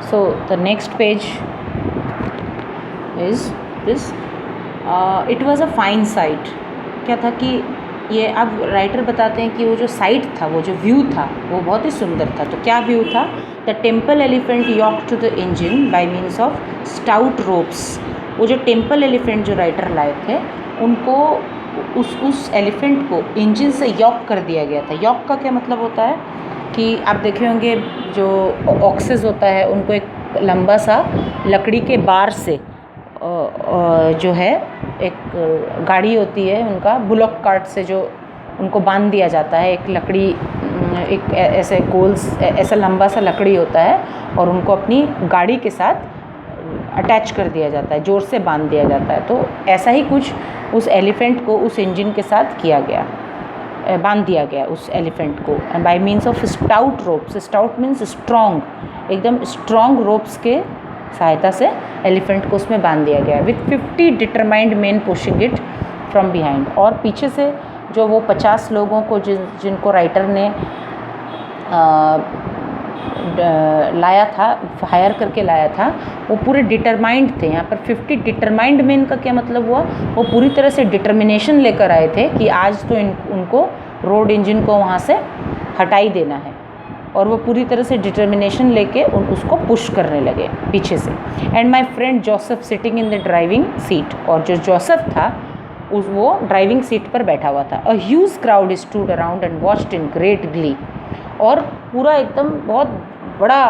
So the next page is this. It was a fine sight. क्या था कि ये अब राइटर बताते हैं कि वो जो साइट था, वो जो व्यू था, वो बहुत ही सुंदर था. तो क्या व्यू था? The temple elephant yoke to the engine by means of stout ropes. वो जो टेम्पल एलिफेंट जो राइटर लाए थे, उनको उस एलिफेंट को इंजन से यॉक कर दिया गया था. यॉक का क्या मतलब होता है कि आप देखे होंगे जो ऑक्सेस होता है, उनको एक लंबा सा लकड़ी के बार से जो है एक गाड़ी होती है उनका, बुलॉक कार्ट से जो उनको बांध दिया जाता है. एक लकड़ी, एक ऐसे गोल्स, ऐसा लंबा सा लकड़ी होता है और उनको अपनी गाड़ी के साथ अटैच कर दिया जाता है, जोर से बांध दिया जाता है. तो ऐसा ही कुछ उस एलिफेंट को उस इंजन के साथ किया गया, बांध दिया गया उस एलिफेंट को bye means of stout ropes. Stout means strong, एकदम स्ट्रॉन्ग रोप्स के सहायता से एलिफेंट को उसमें बांध दिया गया with 50 determined man pushing it from behind. और पीछे से जो वो 50 लोगों को जिनको राइटर ने लाया था, हायर करके लाया था, वो पूरे डिटरमाइंड थे. यहाँ पर 50 डिटरमाइंड मैन का क्या मतलब हुआ? वो पूरी तरह से डिटर्मिनेशन लेकर आए थे कि आज तो उनको रोड इंजन को वहाँ से हटा ही देना है. और वो पूरी तरह से डिटर्मिनेशन लेके उसको पुश करने लगे पीछे से. And my friend Joseph sitting in the driving seat. और जो जोसेफ था वो ड्राइविंग सीट पर बैठा हुआ था. A huge crowd stood around and watched in great Glee. और पूरा एकदम बहुत बड़ा,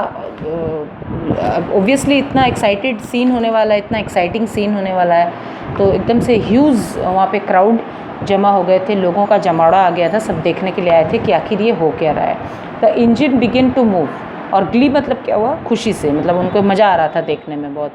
ऑब्वियसली इतना एक्साइटेड सीन होने वाला है, इतना एक्साइटिंग सीन होने वाला है, तो एकदम से ह्यूज वहाँ पे क्राउड जमा हो गए थे, लोगों का जमावड़ा आ गया था. सब देखने के लिए आए थे कि आखिर ये हो क्या रहा है. The engine begin to move. और ग्ली मतलब क्या हुआ? खुशी से, मतलब उनको मज़ा आ रहा था देखने में बहुत.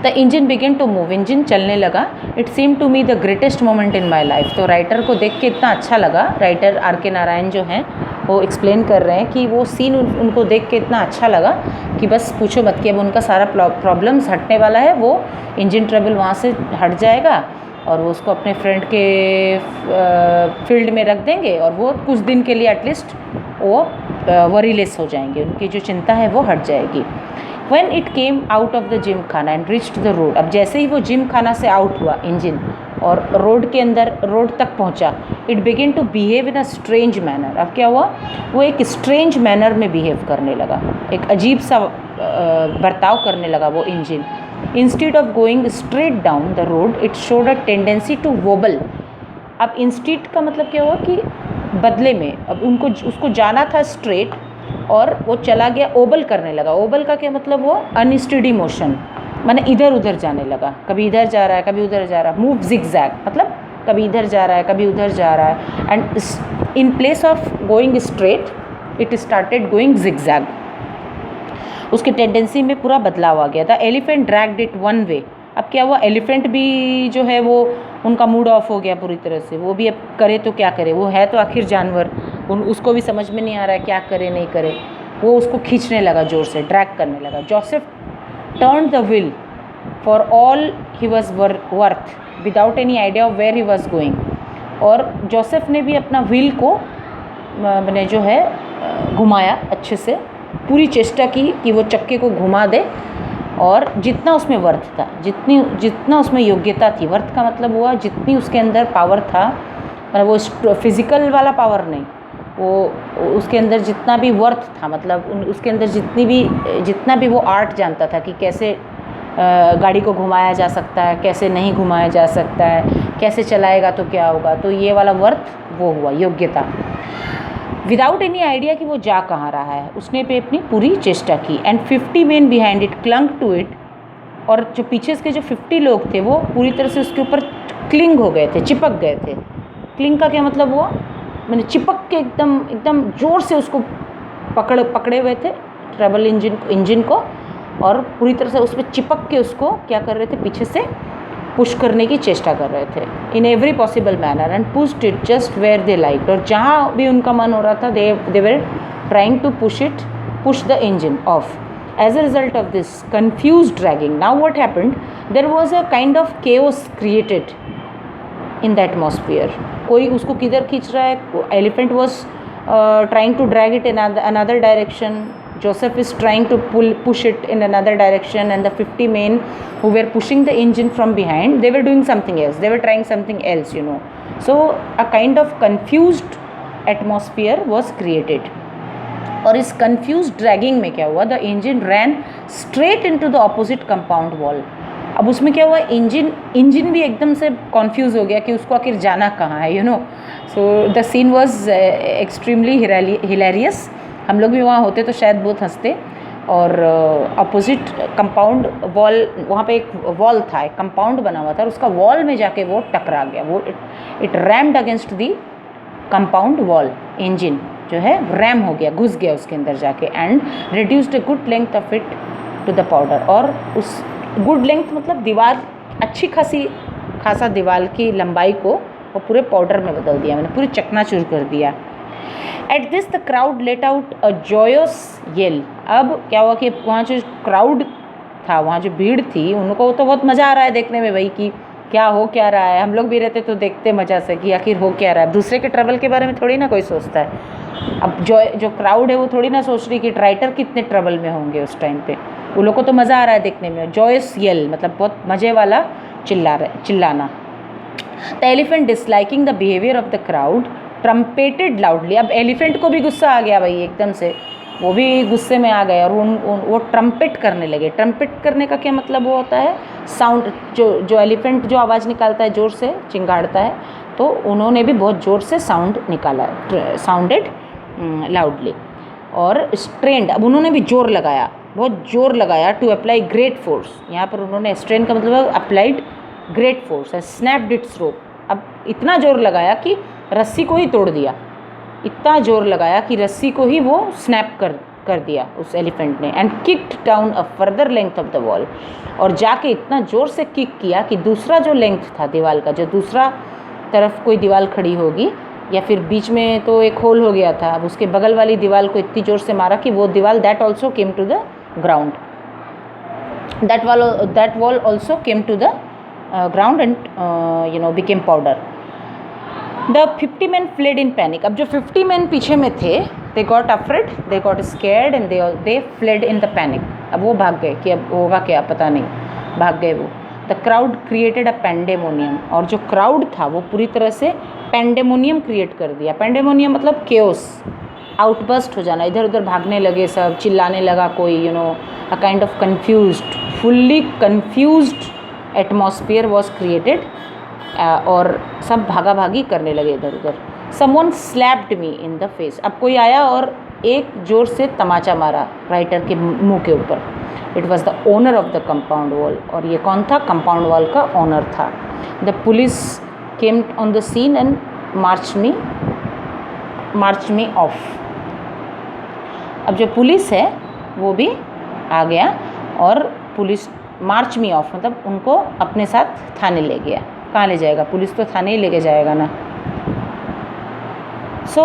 The engine begin to move. Engine चलने लगा. It seem to me the greatest moment in my life. तो राइटर को देख के इतना अच्छा लगा. Writer R.K. नारायण जो हैं वो एक्सप्लेन कर रहे हैं कि वो सीन उनको देख के इतना अच्छा लगा कि बस पूछो मत कि अब उनका सारा प्रॉब्लम्स हटने वाला है. वो इंजन ट्रबल वहाँ से हट जाएगा और वो उसको अपने फ्रेंड के फील्ड में रख देंगे और वो कुछ दिन के लिए एटलीस्ट वो वरीलेस हो जाएंगे, उनकी जो चिंता है वो हट जाएगी. When it came out of the gym खाना and reached the road. अब जैसे ही वो जिम खाना से आउट हुआ इंजन और रोड के अंदर, रोड तक पहुंचा, it began to behave in a strange manner. अब क्या हुआ? वो एक स्ट्रेंज मैनर में बिहेव करने लगा, एक अजीब सा बर्ताव करने लगा वो engine. Instead of going straight down the road, it showed a tendency to wobble. अब इंस्टीट का मतलब क्या हुआ कि बदले में अब उसको जाना था स्ट्रेट और वो चला गया ओबल करने लगा. ओबल का क्या मतलब हुआ? अनस्टेडी मोशन, माने इधर उधर जाने लगा. कभी इधर जा रहा है, कभी उधर जा रहा है. मूव जिगजैग मतलब कभी इधर जा रहा है, कभी उधर जा रहा है. And in place of going straight it started going zigzag. उसकी टेंडेंसी में पूरा बदलाव आ गया था. Elephant dragged it one way. अब क्या हुआ? एलिफेंट भी जो है वो उनका मूड ऑफ हो गया पूरी तरह से. वो भी अब करे तो क्या करे, वो है तो आखिर जानवर, उसको भी समझ में नहीं आ रहा है क्या करे नहीं करे. वो उसको खींचने लगा, जोर से ड्रैग करने लगा. Joseph turn the wheel for all he was worth without any idea of where he was going. और जोसेफ ने भी अपना व्हील को मैंने जो है घुमाया अच्छे से, पूरी चेष्टा की कि वो चक्के को घुमा दे. और जितना उसमें वर्थ था, जितना उसमें योग्यता थी, वर्थ का मतलब हुआ जितनी उसके अंदर पावर था, मतलब वो फिज़िकल वाला पावर नहीं, वो उसके अंदर जितना भी वर्थ था, मतलब उसके अंदर जितना भी वो आर्ट जानता था कि कैसे गाड़ी को घुमाया जा सकता है, कैसे नहीं घुमाया जा सकता है, कैसे चलाएगा तो क्या होगा. तो ये वाला वर्थ वो हुआ, योग्यता. विदाउट एनी आइडिया कि वो जा कहाँ रहा है, उसने पे अपनी पूरी चेष्टा की. And 50 man behind it clung to it. और जो पीछे के जो 50 लोग थे वो पूरी तरह से उसके ऊपर क्लिंग हो गए थे, चिपक गए थे. क्लिंग का क्या मतलब हुआ? मैंने चिपक के एकदम ज़ोर से उसको पकड़े हुए थे ट्रबल इंजन को, और पूरी तरह से उस पर चिपक के उसको क्या कर रहे थे? पीछे से पुश करने की चेष्टा कर रहे थे. In every possible manner and pushed it just where they like. और जहाँ भी उनका मन हो रहा था they were trying to push the engine off. As a result of this confused dragging, now what happened? There was a kind of chaos created in the atmosphere. कोई उसको किधर खींच रहा है? Elephant was trying to drag it in another direction. Joseph is trying to push it in another direction, and the 50 men who were pushing the engine from behind, they were doing something else. They were trying something else, So a kind of confused atmosphere was created. और इस confused dragging में क्या हुआ, the engine ran straight into the opposite compound wall. अब उसमें क्या हुआ, engine भी एकदम से कॉन्फ्यूज़ हो गया कि उसको आखिर जाना कहाँ है, so the scene was extremely hilarious. हम लोग भी वहाँ होते तो शायद बहुत हंसते. और अपोजिट कंपाउंड वॉल, वहाँ पे एक वॉल था, एक कंपाउंड बना हुआ था, और उसका वॉल में जाके वो टकरा गया. वो it rumped against the compound wall. Engine जो है रैम हो गया, घुस गया उसके अंदर जाके, and reduced a good length of it to the powder. और उस गुड लेंथ मतलब दीवार, अच्छी खासा दीवार की लंबाई को वो पूरे पाउडर में बदल दिया, मैंने पूरी चकनाचूर कर दिया. At this the crowd let out a joyous yell. अब क्या हुआ कि वहाँ जो क्राउड था, वहाँ जो भीड़ थी, उनको तो बहुत मज़ा आ रहा है देखने में भाई कि क्या हो क्या रहा है. हम लोग भी रहते तो देखते मज़ा से कि आखिर हो क्या रहा है. दूसरे के ट्रबल के बारे में थोड़ी ना कोई सोचता है. अब जो क्राउड है वो थोड़ी ना सोच रही कि राइटर कितने ट्रबल में होंगे उस टाइम पे. उन लोगों को तो मज़ा आ रहा है देखने में. जॉयस येल मतलब बहुत मज़े वाला चिल्लाना. The elephant disliking the behaviour of the crowd trumpeted loudly. अब एलिफेंट को भी गुस्सा आ गया भाई एकदम से, वो भी गुस्से में आ गए और वो ट्रम्पेट करने लगे. ट्रम्पेट करने का क्या मतलब वो होता है, साउंड. जो एलिफेंट जो आवाज़ निकालता है ज़ोर से चिंगाड़ता है, तो उन्होंने भी बहुत ज़ोर से साउंड निकाला, साउंडेड लाउडली. और स्ट्रेंड, अब उन्होंने भी जोर लगाया, बहुत जोर लगाया. टू अप्लाई ग्रेट फोर्स, यहाँ पर उन्होंने स्ट्रेन का मतलब applied great force. Snapped its rope. अब इतना जोर लगाया कि रस्सी को ही तोड़ दिया. इतना जोर लगाया कि रस्सी को ही वो स्नैप कर दिया उस एलिफेंट ने. And kicked down a further length of the wall. और जाके इतना ज़ोर से किक किया कि दूसरा जो लेंथ था दीवार का, जो दूसरा तरफ कोई दीवार खड़ी होगी या फिर बीच में तो एक होल हो गया था, अब उसके बगल वाली दीवार को इतनी ज़ोर से मारा कि वो दीवार that also came to the ground. That wall also came to the ground and became powder. The 50 men fled in panic. अब जो 50 men पीछे में थे, they got afraid, they got scared and they fled in the panic. अब वो भाग गए कि अब होगा क्या पता नहीं, भाग गए वो. The crowd created a pandemonium. और जो क्राउड था वो पूरी तरह से पेंडेमोनियम क्रिएट कर दिया. पेंडेमोनियम मतलब केओस, आउटबस्ट हो जाना, इधर उधर भागने लगे सब, चिल्लाने लगा कोई, a kind of confused, fully confused atmosphere was created. और सब भागा भागी करने लगे इधर उधर. Someone slapped me in the face. अब कोई आया और एक ज़ोर से तमाचा मारा राइटर के मुंह के ऊपर. It was the owner of the compound wall. और ये कौन था, कंपाउंड वॉल का ओनर था. The police came on the scene and march me off. अब जो पुलिस है वो भी आ गया और पुलिस मार्च मी ऑफ मतलब उनको अपने साथ थाने ले गया. कहाँ ले जाएगा, पुलिस तो थाने ही लेके जाएगा ना. सो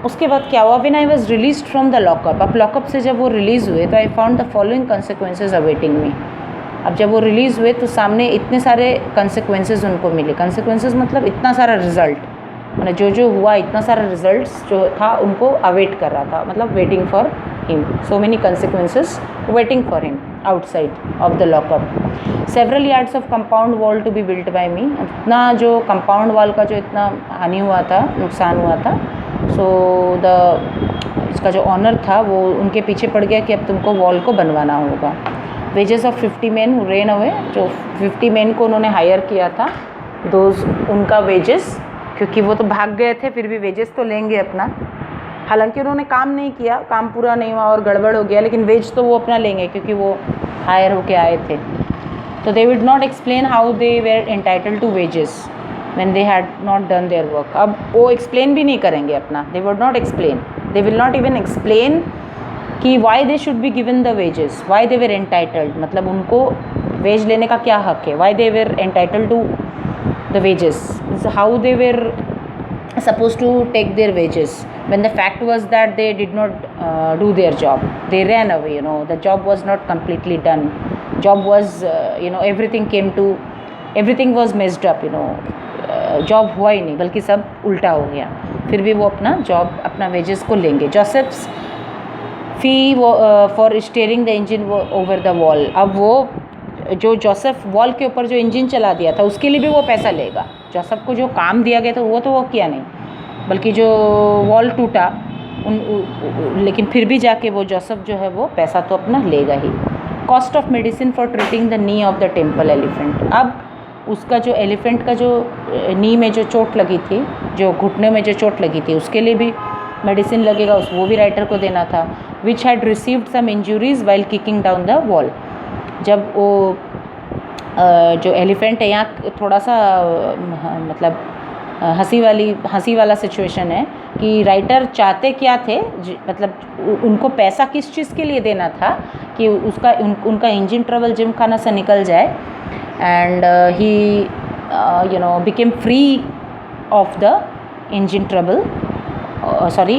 उसके बाद क्या हुआ, when I was released from the lockup. अब लॉकअप से जब वो रिलीज़ हुए तो I found the following consequences awaiting me. अब जब वो रिलीज़ हुए तो सामने इतने सारे कंसिक्वेंसेज उनको मिले. कंसिक्वेंसेज मतलब इतना सारा रिजल्ट, मतलब जो हुआ, इतना सारा रिजल्ट्स जो था उनको अवेट कर रहा था, मतलब waiting for him. So many consequences waiting for him outside of the lockup. Several yards of compound wall to be built by me. इतना जो कंपाउंड वॉल का जो इतना हानि हुआ था, नुकसान हुआ था, सो इसका जो ऑनर था वो उनके पीछे पड़ गया कि अब तुमको वॉल को बनवाना होगा. Wages of 50 men who ran away. जो 50 men को उन्होंने हायर किया था, उनका वेजेस, क्योंकि वो तो भाग गए थे, फिर भी वेजेस तो लेंगे अपना. हालांकि उन्होंने काम नहीं किया, काम पूरा नहीं हुआ और गड़बड़ हो गया, लेकिन वेज तो वो अपना लेंगे क्योंकि वो हायर होके आए थे. तो they would not explain how they were entitled to wages when they had not done their work. अब वो एक्सप्लेन भी नहीं करेंगे अपना. They would not explain, they will not even explain कि why they should be given the wages, why they were entitled, मतलब उनको wage लेने का क्या हक है, why they were entitled to the wages, how they were supposed to take their wages when the fact was that they did not do their job. They ran away, the job was not completely done. Job was everything was messed up, job हुआ ही नहीं बल्कि सब उल्टा हो गया. फिर भी वो अपना जॉब, अपना वेजेस को लेंगे. जोसेफ्स फ़ी वो for steering the engine over the wall. अब वो जो जोसेफ वॉल के ऊपर जो इंजन चला दिया था उसके लिए भी वो पैसा लेगा। जोसेफ को जो काम दिया गया था वो तो वो किया नहीं, बल्कि जो वॉल टूटा लेकिन फिर भी जाके वो जोसेफ जो है वो पैसा तो अपना लेगा ही। Cost of medicine for treating the knee of the temple elephant. अब उसका जो एलिफेंट का जो नी में जो चोट लगी थी, जो घुटने में जो चोट लगी थी, उसके लिए भी मेडिसिन लगेगा, वो भी राइटर को देना था। Which had received some injuries while kicking down the wall. जब वो जो एलिफेंट है, यहाँ थोड़ा सा मतलब हंसी वाला सिचुएशन है कि राइटर चाहते क्या थे, मतलब उनको पैसा किस चीज़ के लिए देना था कि उनका इंजन ट्रबल जिम खाना से निकल जाए, and he became free of the engine trouble,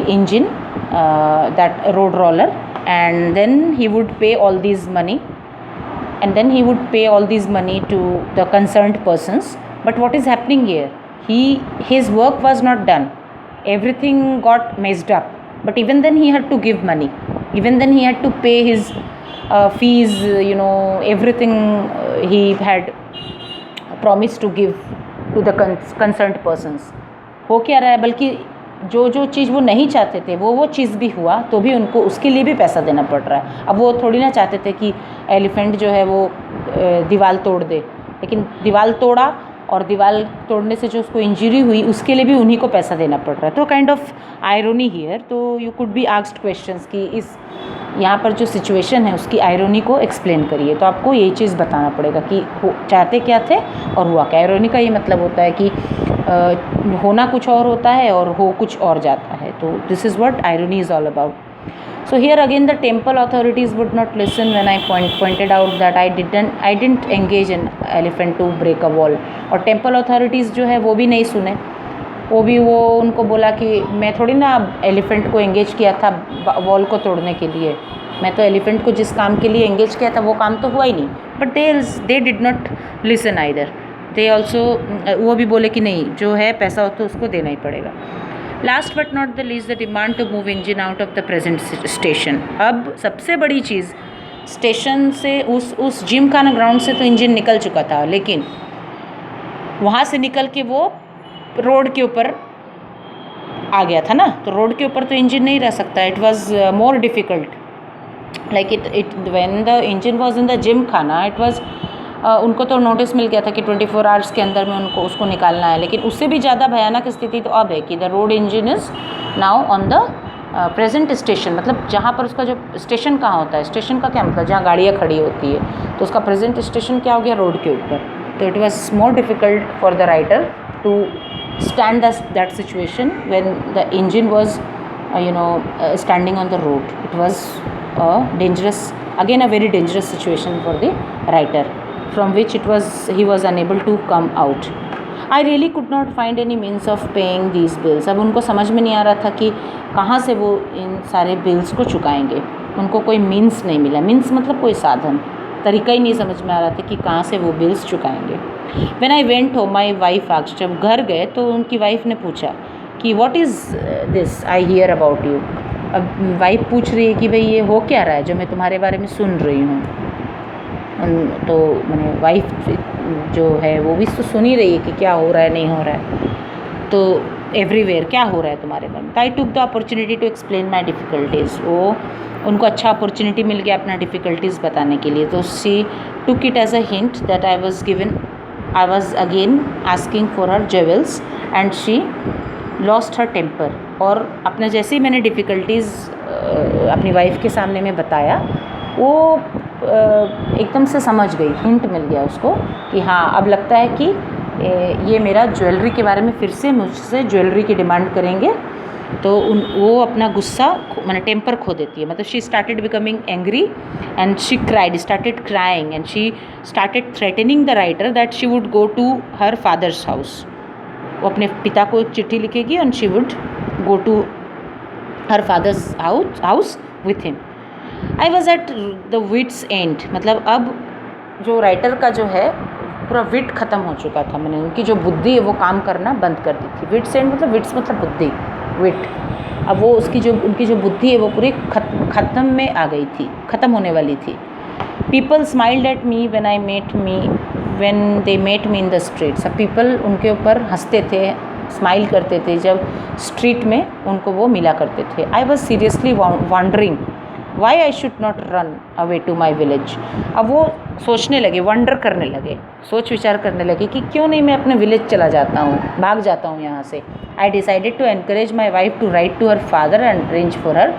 engine, that road roller, and then he would pay all these money to the concerned persons. But what is happening here? His work was not done, everything got messed up, but even then he had to give money, even then he had to pay his fees, everything he had promised to give to the concerned persons. हो क्या रहा है, बल्कि जो चीज़ वो नहीं चाहते थे वो चीज़ भी हुआ, तो भी उनको उसके लिए भी पैसा देना पड़ रहा है। अब वो थोड़ी ना चाहते थे कि एलिफेंट जो है वो दीवार तोड़ दे, लेकिन दीवार तोड़ा और दीवार तोड़ने से जो उसको इंजरी हुई उसके लिए भी उन्हीं को पैसा देना पड़ रहा है। तो काइंड ऑफ आयरोनी हियर। तो you could be asked questions कि इस यहाँ पर जो सिचुएशन है उसकी आयरोनी को एक्सप्लेन करिए। तो आपको यही चीज़ बताना पड़ेगा कि चाहते क्या थे और हुआ क्या। आयरोनी का ये मतलब होता है कि होना कुछ और होता है और हो कुछ और जाता है। तो this is what irony is all about. So here again the temple authorities would not listen when I pointed out that I didn't engage an elephant to break a wall। और temple authorities जो है वो भी नहीं सुने, वो उनको बोला कि मैं थोड़ी ना एलिफेंट को एंगेज किया था वॉल को तोड़ने के लिए, मैं तो एलिफेंट को जिस काम के लिए एंगेज किया था वो काम तो हुआ ही नहीं। But they did not listen either, they also वो भी बोले कि नहीं, जो है पैसा हो तो उसको देना ही पड़ेगा। Last but not the least the demand to move engine out of the present station. अब सबसे बड़ी चीज़, स्टेशन से उस जिम खाना ग्राउंड से तो इंजन निकल चुका था, लेकिन वहाँ से निकल के वो रोड के ऊपर आ गया था ना, तो रोड के ऊपर तो इंजन नहीं रह सकता। It was more difficult, like it when the engine was in the gym खाना, इट वॉज उनको तो नोटिस मिल गया था कि 24 आवर्स के अंदर में उनको उसको निकालना है। लेकिन उससे भी ज़्यादा भयानक स्थिति तो अब है कि the road engine is now on the present station. मतलब जहाँ पर उसका जो स्टेशन कहाँ होता है, स्टेशन का क्या मतलब, जहाँ गाड़ियाँ खड़ी होती है, तो उसका प्रेजेंट स्टेशन क्या हो गया, रोड के ऊपर। तो it was more difficult for the writer to stand that situation when the engine was standing on the road. It was a dangerous, again a very dangerous situation for the writer, from which he was unable to come out. I really could not find any means of paying these bills. अब उनको समझ में नहीं आ रहा था कि कहाँ से वो इन सारे बिल्स को चुकाएंगे। उनको कोई मीन्स नहीं मिला, मीन्स मतलब कोई साधन, तरीका ही नहीं समझ में आ रहा था कि कहाँ से वो बिल्स चुकाएंगे। When I went home, my wife asked, जब घर गए तो उनकी वाइफ ने पूछा कि what is this I hear about you। अब वाइफ पूछ रही है कि भाई ये हो क्या रहा है जो मैं तुम्हारे बारे में सुन रही हूँ। तो मैंने वाइफ जो है वो भी तो सुन ही रही है कि क्या हो रहा है, नहीं हो रहा है, तो एवरीवेयर क्या हो रहा है तुम्हारे बारे में। I took the opportunity to explain my difficulties. वो उनको अच्छा अपॉर्चुनिटी मिल गया अपना डिफ़िकल्टीज़ बताने के लिए। तो she took it as a hint that I was again asking for her jewels and she lost her temper। और अपने जैसे ही मैंने डिफ़िकल्टीज़ अपनी वाइफ के सामने में बताया, वो एकदम से समझ गई, हिंट मिल गया उसको कि हाँ अब लगता है कि ये मेरा ज्वेलरी के बारे में फिर से मुझसे ज्वेलरी की डिमांड करेंगे। तो वो अपना गुस्सा मैंने टेम्पर खो देती है। मतलब she started becoming angry and she started crying and she started threatening the writer that she would go to her father's house. वो अपने पिता को एक चिट्ठी लिखेगी and she would go to her father's house with him. I was at the wits end. मतलब अब जो राइटर का जो है पूरा विट ख़त्म हो चुका था। मैंने उनकी जो बुद्धि है वो काम करना बंद कर दी थी। विट्स एंड मतलब विट्स मतलब बुद्धि, विट। अब वो उनकी जो बुद्धि है वो पूरी ख़त्म में आ गई थी, ख़त्म होने वाली थी। People smiled at me when they met me in the street. सब पीपल उनके ऊपर हंसते थे, स्माइल करते थे जब स्ट्रीट में उनको वो मिला करते थे। I was seriously wondering why I should not run away to my village. अब वो सोचने लगे, वंडर करने लगे, सोच विचार करने लगे कि क्यों नहीं मैं अपने विलेज चला जाता हूँ, भाग जाता हूँ यहाँ से। I decided to encourage my wife to write to her father and arrange for her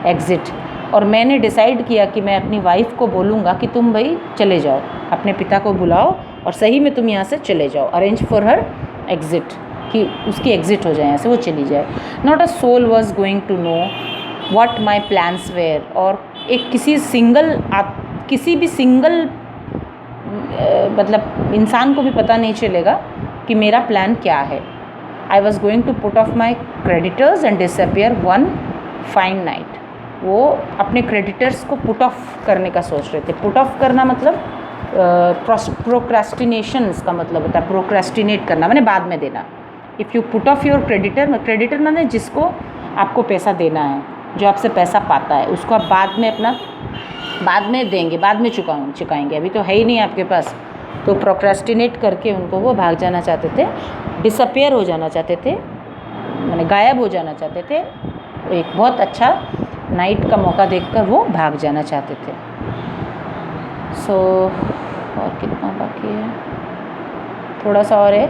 exit. और मैंने डिसाइड किया कि मैं अपनी वाइफ को बोलूँगा कि तुम भाई चले जाओ, अपने पिता को बुलाओ और सही में तुम यहाँ से चले जाओ, अरेंज फॉर हर एग्जिट, कि उसकी एग्जिट हो जाए, यहाँ से वो चली जाए। Not a soul was going to know what my plans were. और एक किसी भी सिंगल मतलब इंसान को भी पता नहीं चलेगा कि मेरा प्लान क्या है। I was going to put off my creditors and disappear one fine night. वो अपने क्रेडिटर्स को पुट ऑफ करने का सोच रहे थे। पुट ऑफ करना मतलब प्रोक्रेस्टिनेशन का मतलब होता है, प्रोक्रेस्टिनेट करना मैंने बाद में देना। If you put off your creditor मैंने जिसको आपको पैसा देना है, जो आपसे पैसा पाता है, उसको आप बाद में देंगे, बाद में चुकाएंगे, अभी तो है ही नहीं आपके पास। तो प्रोक्रेस्टिनेट करके उनको वो भाग जाना चाहते थे, डिसअपियर हो जाना चाहते थे, माने गायब हो जाना चाहते थे। एक बहुत अच्छा नाइट का मौका देखकर वो भाग जाना चाहते थे। सो और कितना बाकी है, थोड़ा सा और है,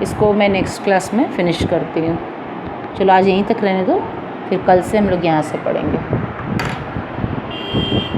इसको मैं नेक्स्ट क्लास में फिनिश करती हूँ। चलो आज यहीं तक रहने दो, फिर कल से हम लोग यहाँ से पढ़ेंगे।